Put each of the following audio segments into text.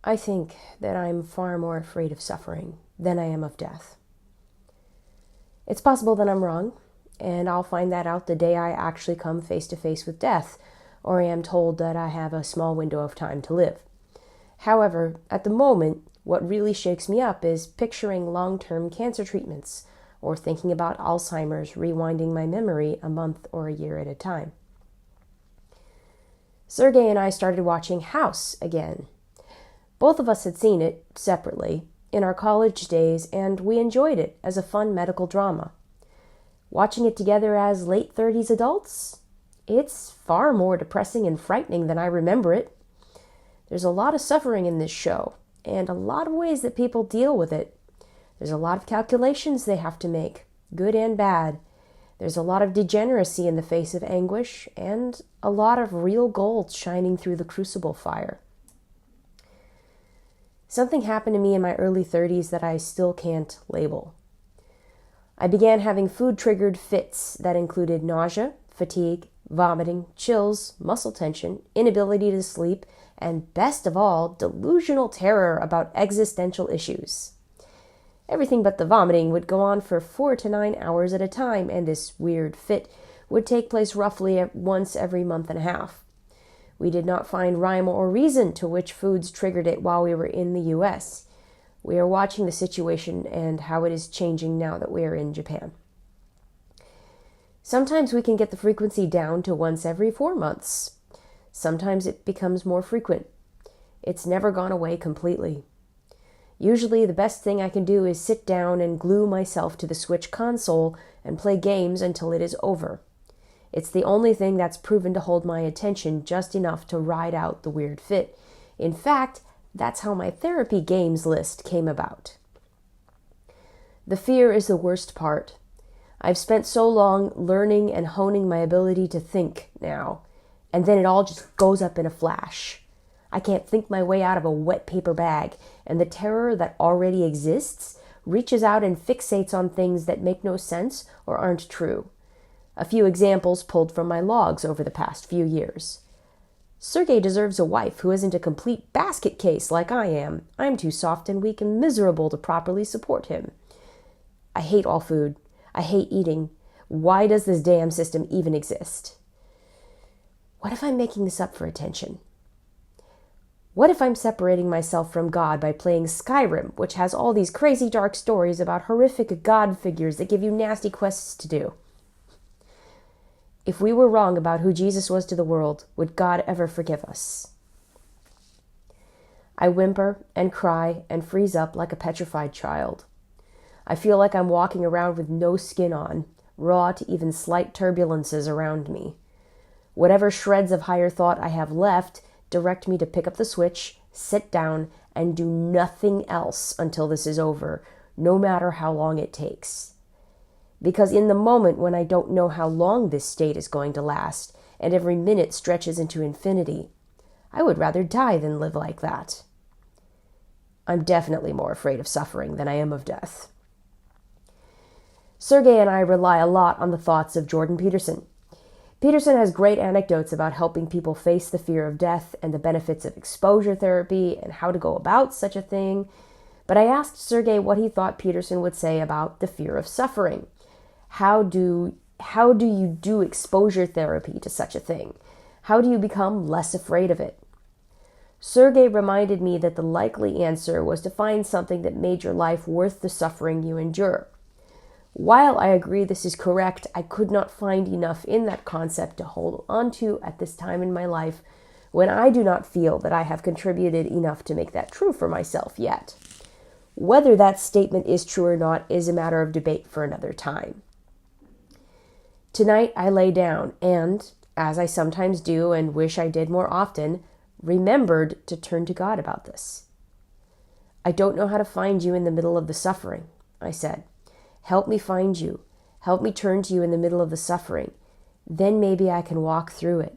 I think that I'm far more afraid of suffering than I am of death. It's possible that I'm wrong, and I'll find that out the day I actually come face to face with death, or I am told that I have a small window of time to live. However, at the moment, what really shakes me up is picturing long-term cancer treatments, or thinking about Alzheimer's rewinding my memory a month or a year at a time. Sergey and I started watching House again. Both of us had seen it, separately, in our college days, and we enjoyed it as a fun medical drama. Watching it together as late 30s adults, it's far more depressing and frightening than I remember it. There's a lot of suffering in this show, and a lot of ways that people deal with it. There's a lot of calculations they have to make, good and bad. There's a lot of degeneracy in the face of anguish, and a lot of real gold shining through the crucible fire. Something happened to me in my early 30s that I still can't label. I began having food-triggered fits that included nausea, fatigue, vomiting, chills, muscle tension, inability to sleep, and best of all, delusional terror about existential issues. Everything but the vomiting would go on for 4 to 9 hours at a time, and this weird fit would take place roughly once every month and a half. We did not find rhyme or reason to which foods triggered it while we were in the U.S. We are watching the situation and how it is changing now that we are in Japan. Sometimes we can get the frequency down to once every 4 months. Sometimes it becomes more frequent. It's never gone away completely. Usually the best thing I can do is sit down and glue myself to the Switch console and play games until it is over. It's the only thing that's proven to hold my attention just enough to ride out the weird fit. In fact, that's how my therapy games list came about. The fear is the worst part. I've spent so long learning and honing my ability to think now, and then it all just goes up in a flash. I can't think my way out of a wet paper bag, and the terror that already exists reaches out and fixates on things that make no sense or aren't true. A few examples pulled from my logs over the past few years. Sergey deserves a wife who isn't a complete basket case like I am. I'm too soft and weak and miserable to properly support him. I hate all food. I hate eating. Why does this damn system even exist? What if I'm making this up for attention? What if I'm separating myself from God by playing Skyrim, which has all these crazy dark stories about horrific God figures that give you nasty quests to do? If we were wrong about who Jesus was to the world, would God ever forgive us? I whimper and cry and freeze up like a petrified child. I feel like I'm walking around with no skin on, raw to even slight turbulences around me. Whatever shreds of higher thought I have left direct me to pick up the Switch, sit down, and do nothing else until this is over, no matter how long it takes. Because in the moment when I don't know how long this state is going to last, and every minute stretches into infinity, I would rather die than live like that. I'm definitely more afraid of suffering than I am of death. Sergey and I rely a lot on the thoughts of Jordan Peterson. Peterson has great anecdotes about helping people face the fear of death and the benefits of exposure therapy and how to go about such a thing. But I asked Sergey what he thought Peterson would say about the fear of suffering. How do you do exposure therapy to such a thing? How do you become less afraid of it? Sergey reminded me that the likely answer was to find something that made your life worth the suffering you endure. While I agree this is correct, I could not find enough in that concept to hold onto at this time in my life when I do not feel that I have contributed enough to make that true for myself yet. Whether that statement is true or not is a matter of debate for another time. Tonight I lay down and, as I sometimes do and wish I did more often, remembered to turn to God about this. I don't know how to find you in the middle of the suffering, I said. Help me find you. Help me turn to you in the middle of the suffering. Then maybe I can walk through it.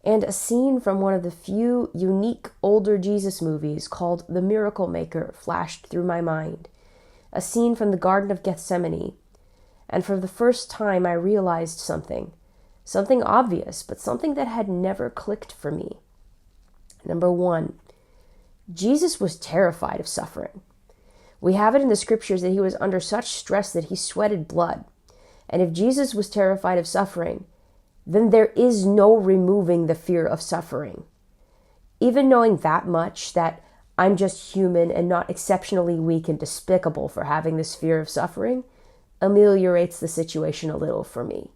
And a scene from one of the few unique older Jesus movies called The Miracle Maker flashed through my mind. A scene from the Garden of Gethsemane. And for the first time I realized something obvious, but something that had never clicked for me. Number one, Jesus was terrified of suffering. We have it in the scriptures that he was under such stress that he sweated blood. And if Jesus was terrified of suffering, then there is no removing the fear of suffering. Even knowing that much, that I'm just human and not exceptionally weak and despicable for having this fear of suffering, ameliorates the situation a little for me.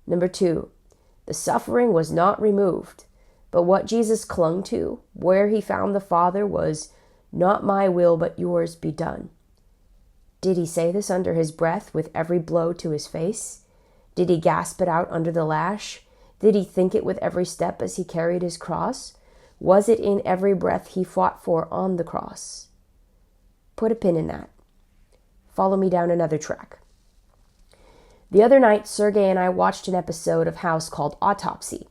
Number 2, the suffering was not removed, but what Jesus clung to, where he found the Father, was, "Not my will, but yours be done." Did he say this under his breath with every blow to his face? Did he gasp it out under the lash? Did he think it with every step as he carried his cross? Was it in every breath he fought for on the cross? Put a pin in that. Follow me down another track. The other night, Sergey and I watched an episode of House called Autopsy.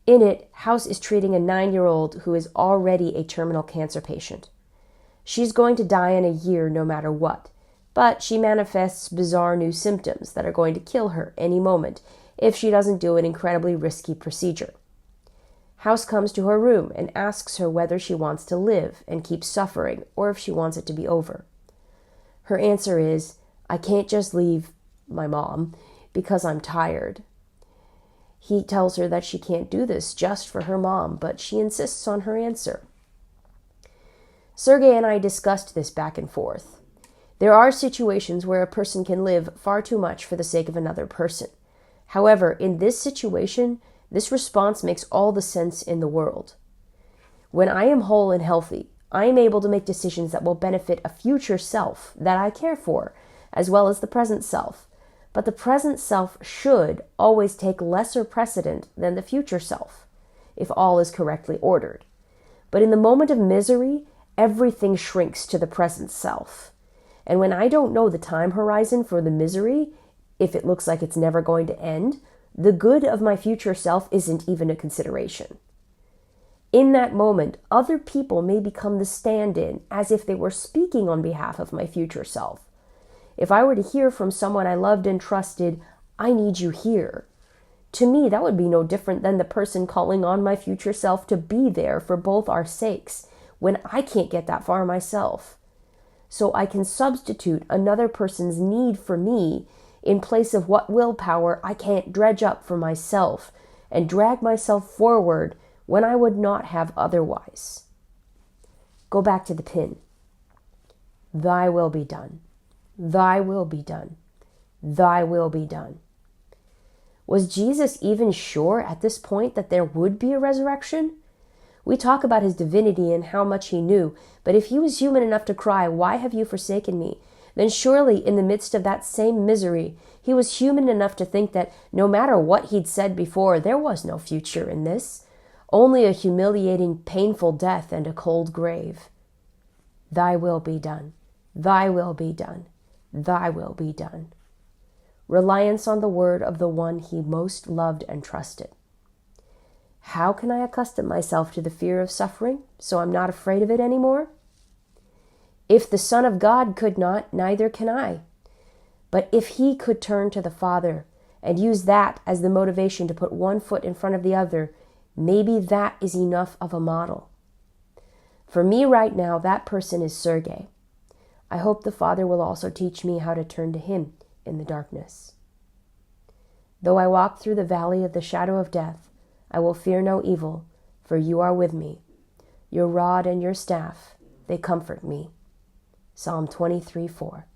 In it, House is treating a 9-year-old who is already a terminal cancer patient. She's going to die in a year no matter what, but she manifests bizarre new symptoms that are going to kill her any moment if she doesn't do an incredibly risky procedure. House comes to her room and asks her whether she wants to live and keep suffering or if she wants it to be over. Her answer is, "I can't just leave my mom because I'm tired." He tells her that she can't do this just for her mom, but she insists on her answer. Sergey and I discussed this back and forth. There are situations where a person can live far too much for the sake of another person. However, in this situation, this response makes all the sense in the world. When I am whole and healthy, I am able to make decisions that will benefit a future self that I care for, as well as the present self. But the present self should always take lesser precedent than the future self, if all is correctly ordered. But in the moment of misery, everything shrinks to the present self. And when I don't know the time horizon for the misery, if it looks like it's never going to end, the good of my future self isn't even a consideration. In that moment, other people may become the stand-in as if they were speaking on behalf of my future self. If I were to hear from someone I loved and trusted, "I need you here," to me that would be no different than the person calling on my future self to be there for both our sakes when I can't get that far myself. So I can substitute another person's need for me in place of what willpower I can't dredge up for myself and drag myself forward when I would not have otherwise. Go back to the pin. Thy will be done. Thy will be done. Thy will be done. Was Jesus even sure at this point that there would be a resurrection? We talk about his divinity and how much he knew, but if he was human enough to cry, "Why have you forsaken me?" then surely in the midst of that same misery, he was human enough to think that no matter what he'd said before, there was no future in this, only a humiliating, painful death and a cold grave. Thy will be done. Thy will be done. Thy will be done. Reliance on the word of the one he most loved and trusted. How can I accustom myself to the fear of suffering so I'm not afraid of it anymore? If the Son of God could not, neither can I. But if he could turn to the Father and use that as the motivation to put one foot in front of the other, maybe that is enough of a model. For me right now, that person is Sergey. I hope the Father will also teach me how to turn to him in the darkness. Though I walk through the valley of the shadow of death, I will fear no evil, for you are with me. Your rod and your staff, they comfort me. Psalm 23:4.